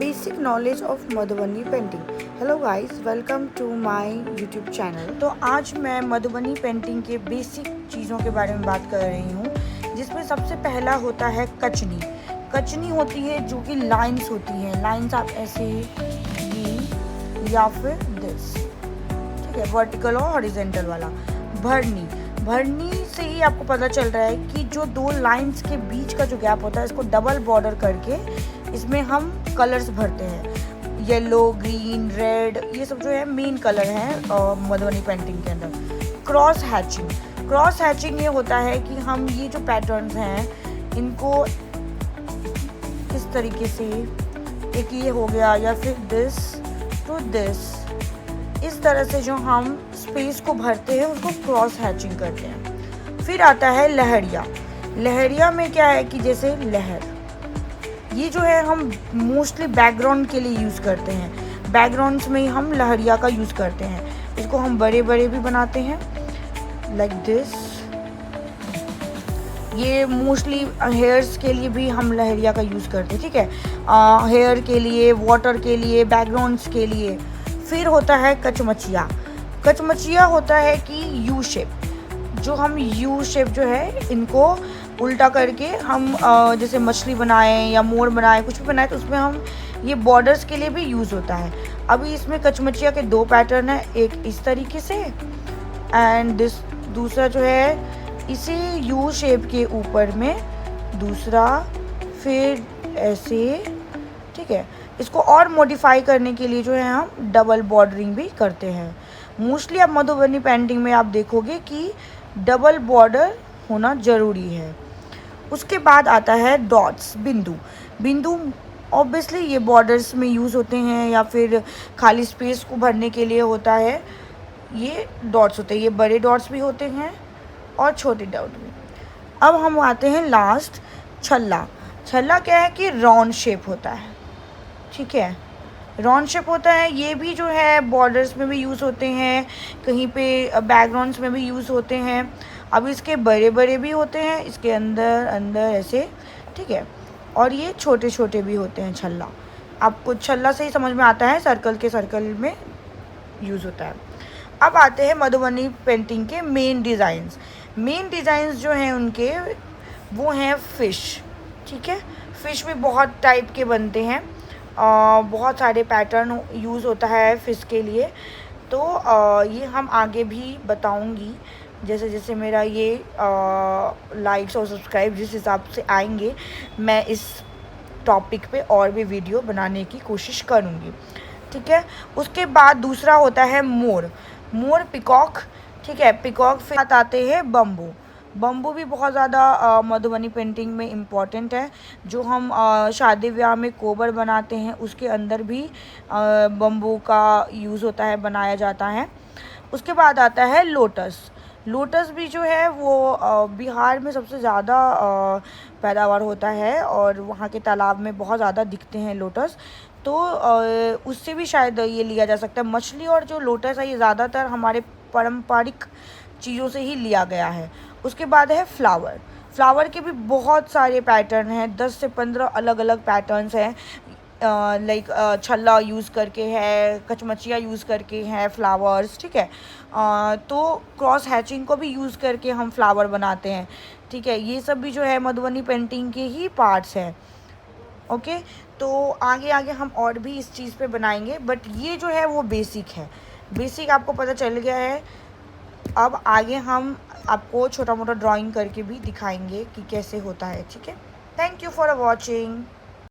Basic knowledge of Madhubani painting. Hello guys, welcome to my YouTube channel. तो आज मैं Madhubani painting के बेसिक चीज़ों के बारे में बात कर रही हूँ, जिसमें सबसे पहला होता है कचनी। कचनी होती है जो कि लाइंस होती हैं। लाइंस आप ऐसे ये या फिर दिस, ठीक है, वर्टिकल और हॉरिजेंटल वाला। भरनी, भरनी से ही आपको पता चल रहा है कि जो दो लाइंस के बीच का जो गैप होता है, इसको डबल बॉर्डर करके इसमें हम कलर्स भरते हैं। येलो, ग्रीन, रेड, ये सब जो है मेन कलर हैं मधुबनी पेंटिंग के अंदर। क्रॉस हैचिंग, क्रॉस हैचिंग ये होता है कि हम ये जो पैटर्न्स हैं इनको इस तरीके से, एक ये हो गया या फिर दिस टू दिस, इस तरह से जो हम स्पेस को भरते हैं उसको क्रॉस हैचिंग करते हैं। फिर आता है लहरिया। लहरिया में क्या है कि जैसे लहर, ये जो है हम मोस्टली बैकग्राउंड के लिए यूज़ करते हैं। बैकग्राउंड्स में ही हम लहरिया का यूज़ करते हैं। इसको हम बड़े बड़े भी बनाते हैं लाइक दिस। ये मोस्टली हेयर्स के लिए भी हम लहरिया का यूज़ करते हैं, ठीक है, हेयर के लिए, वाटर के लिए, बैकग्राउंड्स के लिए। फिर होता है कचमचिया। कचमचिया होता है कि यू शेप, जो हम यू शेप जो है इनको उल्टा करके हम जैसे मछली बनाएं या मोर बनाएं, कुछ भी बनाएं, तो उसमें हम ये बॉर्डर्स के लिए भी यूज़ होता है। अभी इसमें कचमचिया के दो पैटर्न है, एक इस तरीके से एंड दिस, दूसरा जो है इसी यू शेप के ऊपर में दूसरा, फिर ऐसे, ठीक है। इसको और मॉडिफाई करने के लिए जो है हम डबल बॉर्डरिंग भी करते हैं। मोस्टली आप मधुबनी पेंटिंग में आप देखोगे कि डबल बॉर्डर होना ज़रूरी है। उसके बाद आता है डॉट्स, बिंदु। बिंदु ऑब्वियसली ये बॉर्डर्स में यूज़ होते हैं या फिर खाली स्पेस को भरने के लिए होता है। ये डॉट्स होते हैं, ये बड़े डॉट्स भी होते हैं और छोटे डॉट भी। अब हम आते हैं लास्ट, छल्ला। छल्ला क्या है कि राउंड शेप होता है, ठीक है, राउंड शेप होता है। ये भी जो है बॉर्डर्स में भी यूज़ होते हैं, कहीं पे बैकग्राउंड्स में भी यूज़ होते हैं। अब इसके बड़े बड़े भी होते हैं, इसके अंदर अंदर ऐसे, ठीक है, और ये छोटे छोटे भी होते हैं। छल्ला, आपको छल्ला से ही समझ में आता है, सर्कल के सर्कल में यूज़ होता है। अब आते हैं मधुबनी पेंटिंग के मेन डिज़ाइंस। मेन डिज़ाइंस जो हैं उनके, वो हैं फ़िश, ठीक है। फ़िश भी बहुत टाइप के बनते हैं, बहुत सारे पैटर्न यूज़ होता है फ़िश के लिए। तो ये हम आगे भी बताऊंगी, जैसे जैसे मेरा ये लाइक्स और सब्सक्राइब जिस हिसाब से आएंगे, मैं इस टॉपिक पे और भी वीडियो बनाने की कोशिश करूँगी, ठीक है। उसके बाद दूसरा होता है मोर, मोर, पिकॉक, ठीक है, पिकॉक। फिर आते हैं बम्बू। बम्बू भी बहुत ज़्यादा मधुबनी पेंटिंग में इम्पॉर्टेंट है। जो हम शादी ब्याह में कोबर बनाते हैं उसके अंदर भी बम्बू का यूज़ होता है, बनाया जाता है। उसके बाद आता है लोटस। लोटस भी जो है वो बिहार में सबसे ज़्यादा पैदावार होता है और वहाँ के तालाब में बहुत ज़्यादा दिखते हैं लोटस। तो उससे भी शायद ये लिया जा सकता है। मछली और जो लोटस है ये ज़्यादातर हमारे पारंपरिक चीज़ों से ही लिया गया है। उसके बाद है फ्लावर। फ्लावर के भी बहुत सारे पैटर्न हैं, 10 से 15 अलग अलग पैटर्न्स हैं। लाइक छल्ला यूज़ करके है, कचमचिया यूज़ करके है फ्लावर्स, ठीक है। तो क्रॉस हैचिंग को भी यूज़ करके हम फ्लावर बनाते हैं, ठीक है। ये सब भी जो है मधुबनी पेंटिंग के ही पार्ट्स हैं, ओके। तो आगे आगे हम और भी इस चीज़ पे बनाएंगे, बट ये जो है वो बेसिक है। बेसिक आपको पता चल गया है। अब आगे हम आपको छोटा मोटा ड्राइंग करके भी दिखाएंगे कि कैसे होता है, ठीक है। Thank you for watching.